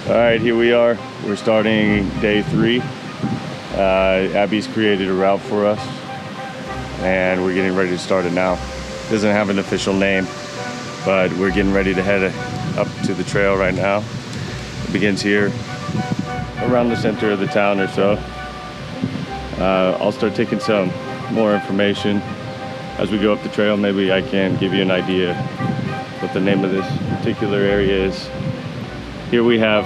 All right, here we are. We're starting day 3. Abby's created a route for us, and we're getting ready to start it now. Doesn't have an official name, but we're getting ready to head up to the trail right now. It begins here around the center of the town or so. I'll start taking some more information as we go up the trail. Maybe I can give you an idea what the name of this particular area is. Here we have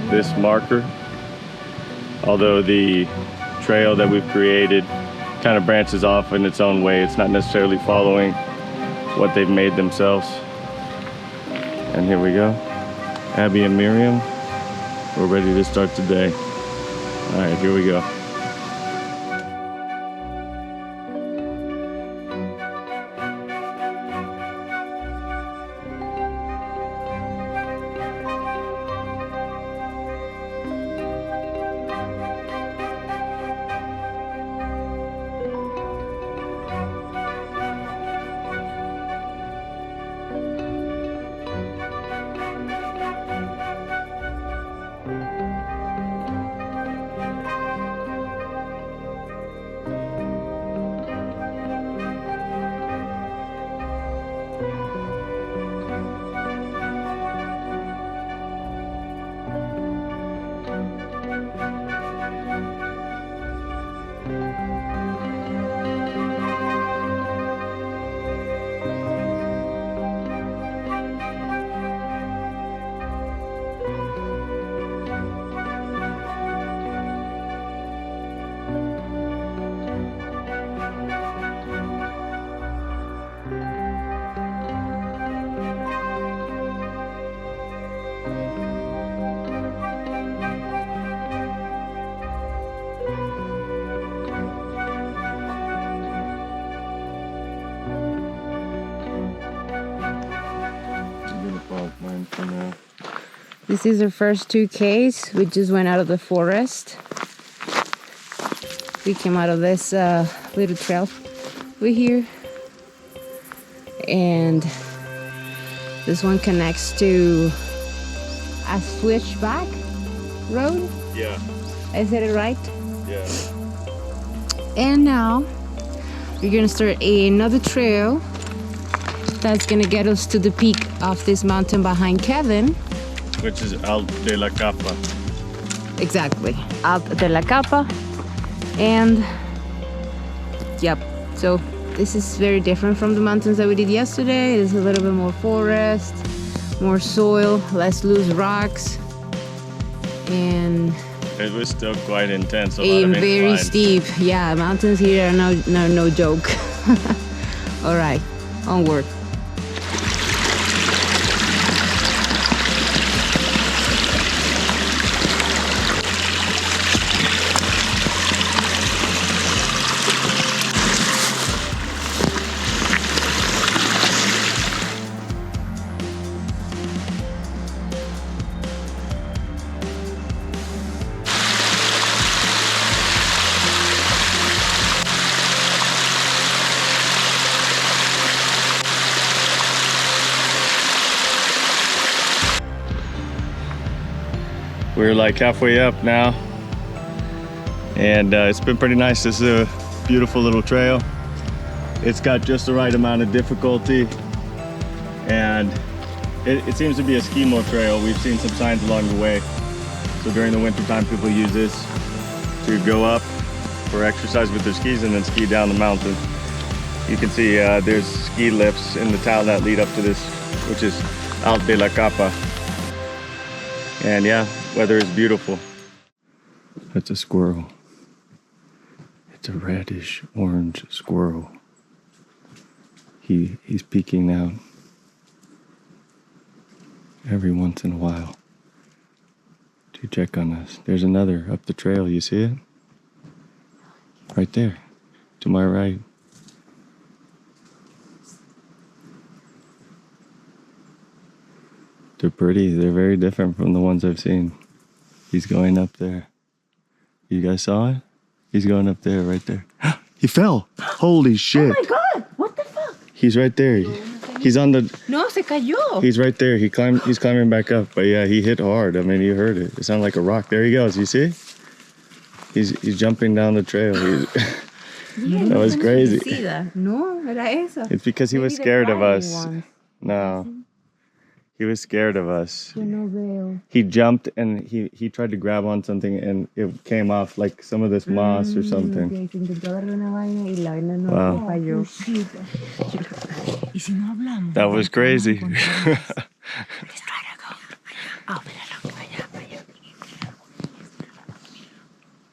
this marker. Although the trail that we've created kind of branches off in its own way, it's not necessarily following what they've made themselves. And here we go. Abby and Miriam, we're ready to start today. All right, here we go. This is our first 2Ks. We just went out of the forest. We came out of this little trail over here. And this one connects to a switchback road. Yeah. I said it right? Yeah. And now we're gonna start another trail that's gonna get us to the peak of this mountain behind Kevin. Which is Coll de la Capa. Exactly, Coll de la Capa. And yep, so this is very different from the mountains that we did yesterday. It's a little bit more forest, more soil, less loose rocks, and it was still quite intense. Very steep. Yeah, mountains here are no joke. All right, onward. We're like halfway up now, and it's been pretty nice. This is a beautiful little trail. It's got just the right amount of difficulty, and it seems to be a ski mode trail. We've seen some signs along the way. So during the winter time, people use this to go up for exercise with their skis and then ski down the mountain. You can see there's ski lifts in the town that lead up to this, which is Coll de la Capa. And yeah, weather is beautiful. That's a squirrel. It's a reddish orange squirrel. He's peeking out every once in a while to check on us. There's another up the trail, you see it? Right there, to my right. They're pretty. They're very different from the ones I've seen. He's going up there. You guys saw it? He's going up there, right there. He fell. Holy shit. Oh my god, what the fuck? He's right there. He's on the... No, se cayó. He's right there. He's climbing back up. But yeah, he hit hard. I mean, you heard it. It sounded like a rock. There he goes. You see? He's jumping down the trail. That was crazy. No, era esa. It's because he was scared of us. No. He was scared of us. He jumped and he tried to grab on something and it came off like some of this moss or something. Wow. That was crazy.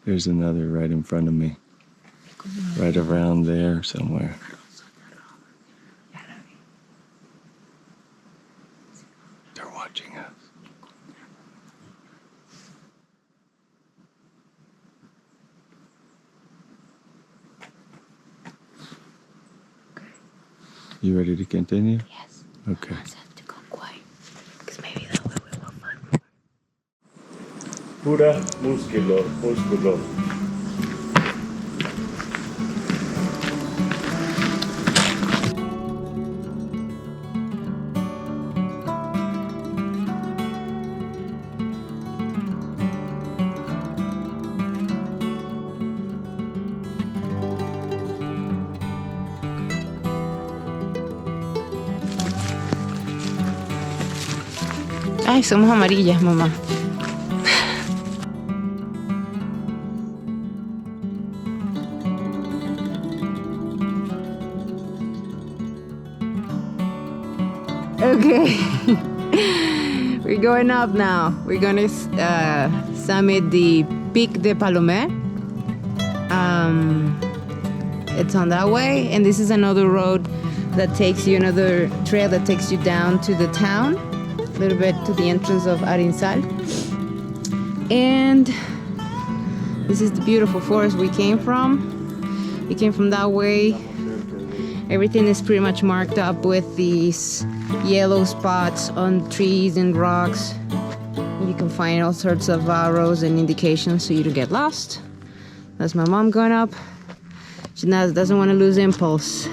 There's another right in front of me. Right around there somewhere. They're watching us. You ready to continue? Yes. Okay. I just have to go quiet. Because maybe that way we will find. Pura músculo. Ay, somos amarillas, mamá. Okay. We're going up now. We're gonna summit the Pic de Palomer. It's on that way, and this is another road that takes you, another trail that takes you down to the town, a little bit to the entrance of Arinsal. And this is the beautiful forest we came from. We came from that way. Everything is pretty much marked up with these yellow spots on trees and rocks. You can find all sorts of arrows and indications so you don't get lost. That's my mom going up. She doesn't want to lose impulse.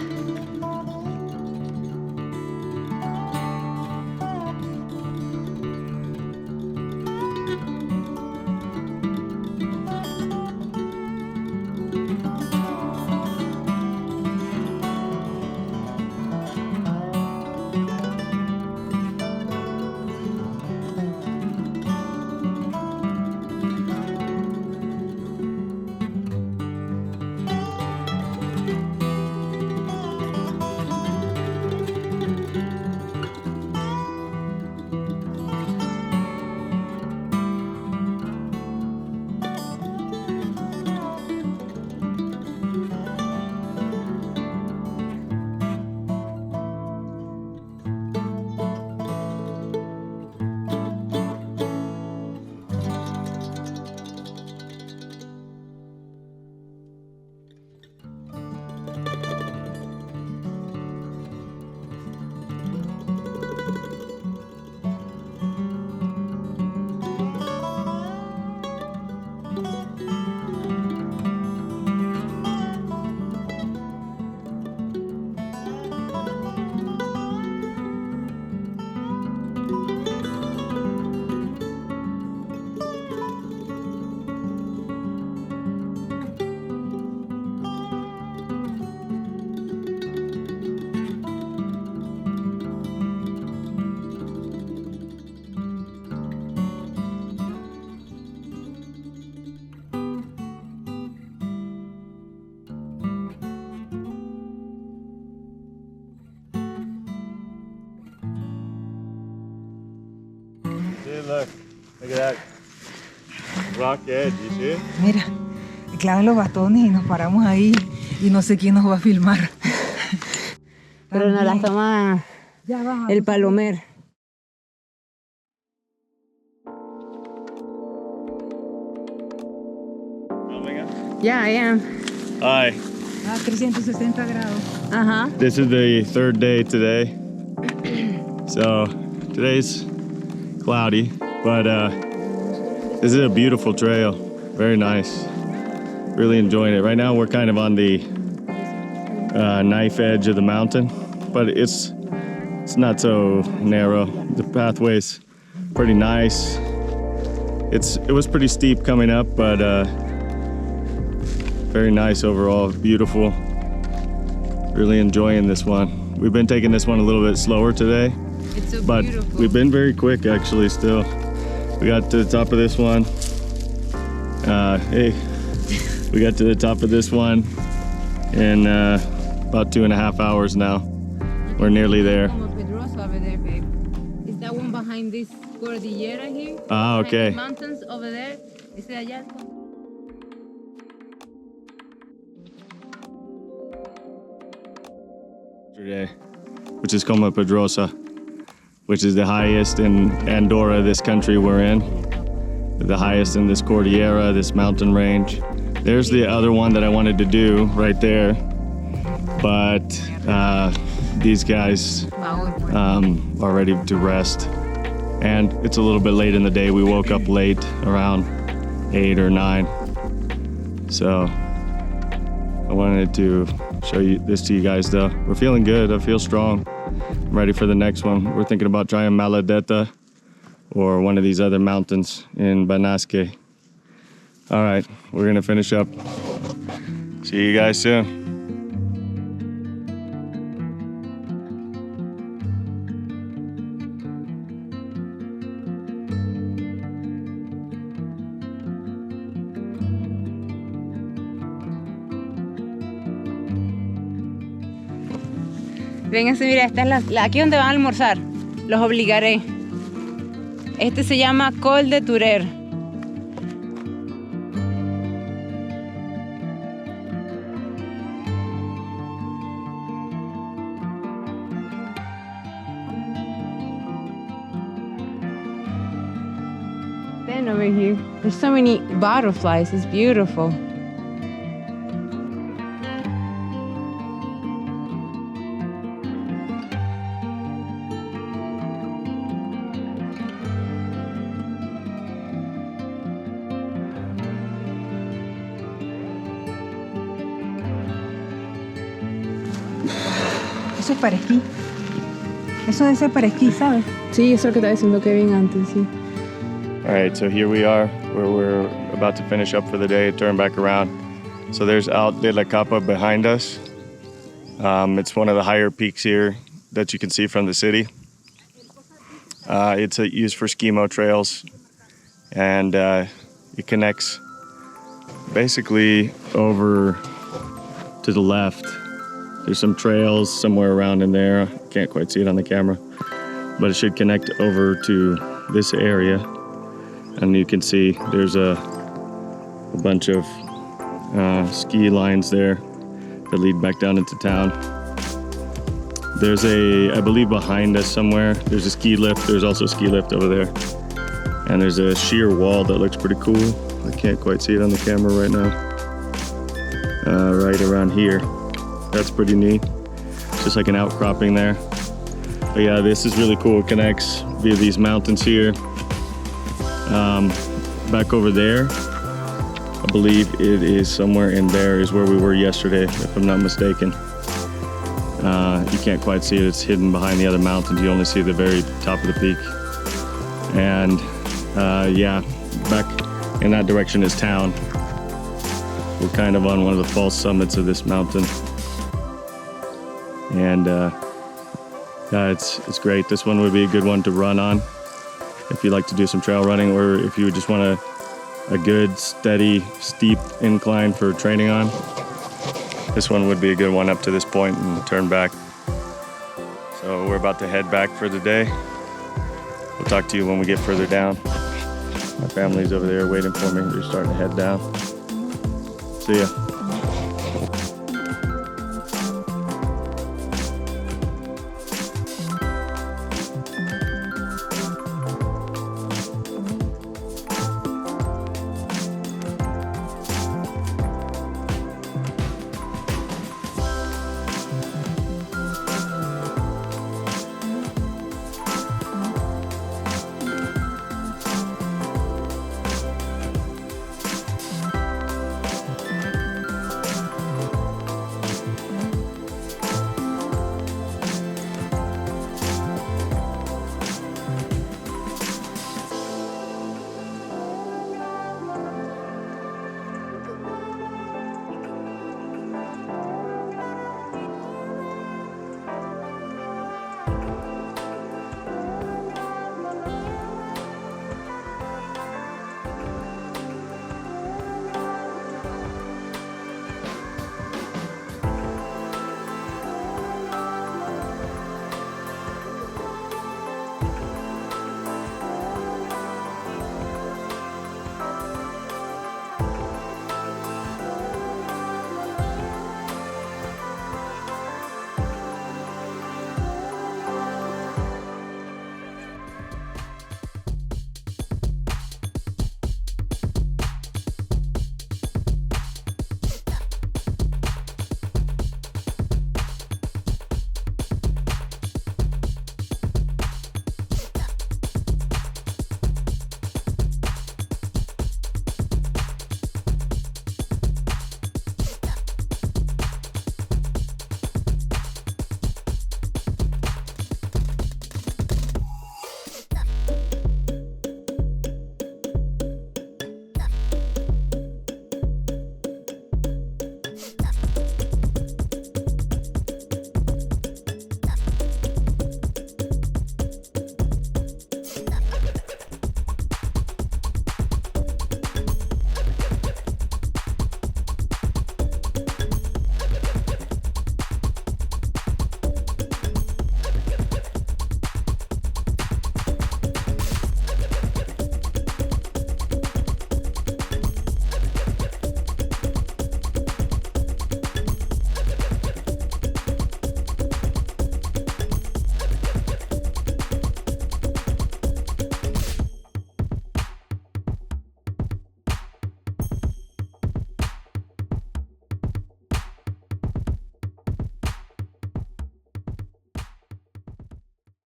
Look at that rock edge, you see it? Mira, clavan los bastones y nos paramos ahí y no sé quién nos va a filmar. Pero nos las toma el Palomer. Yeah, I am. Hi. 360 grados. Uh-huh. This is the third day today. So today's cloudy, but this is a beautiful trail. Very nice. Really enjoying it. Right now we're kind of on the knife edge of the mountain, but it's It's not so narrow. The pathway's pretty nice. It was pretty steep coming up, but very nice overall, beautiful. Really enjoying this one. We've been taking this one a little bit slower today, It's so but beautiful. we've been very quick actually still. We got to the top of this one. Hey, we got to the top of this one in about 2.5 hours now. We're nearly there. Over there, babe. Is that one behind this cordillera here? Ah, Behind okay. the mountains over there. Is that allá? Yesterday, which is Coma Pedrosa, which is the highest in Andorra, this country we're in. The highest in this cordillera, this mountain range. There's the other one that I wanted to do right there, but these guys are ready to rest. And it's a little bit late in the day. We woke up late, around 8 or 9. So I wanted to show you this to you guys though. We're feeling good, I feel strong. I'm ready for the next one. We're thinking about trying Maladeta or one of these other mountains in Banasque. All right, we're gonna finish up. See you guys soon. Vénganse, mira, esta es aquí donde van a almorzar. Los obligaré. Este se llama Coll de Turer. Then over here, there's so many butterflies. It's beautiful. Eso es para esquí. Eso debe ser para esquí, ¿sabes? Sí, eso es lo que estaba diciendo Kevin antes, sí. All right, so here we are, where we're about to finish up for the day, turn back around. So there's Alta de la Capa behind us. It's one of the higher peaks here that you can see from the city. It's used for skimo trails, and it connects basically over to the left. There's some trails somewhere around in there. Can't quite see it on the camera, but it should connect over to this area. And you can see there's a bunch of ski lines there that lead back down into town. There's I believe behind us somewhere, there's a ski lift. There's also a ski lift over there. And there's a sheer wall that looks pretty cool. I can't quite see it on the camera right now. Right around here. That's pretty neat. Just like an outcropping there. But yeah, this is really cool. It connects via these mountains here. Back over there, I believe it is somewhere in there is where we were yesterday, if I'm not mistaken. You can't quite see it. It's hidden behind the other mountains. You only see the very top of the peak. And yeah, back in that direction is town. We're kind of on one of the false summits of this mountain. And yeah, it's great. This one would be a good one to run on if you like to do some trail running, or if you just want a good, steady, steep incline for training on. This one would be a good one up to this point and turn back. So we're about to head back for the day. We'll talk to you when we get further down. My family's over there waiting for me. They're starting to head down. See ya.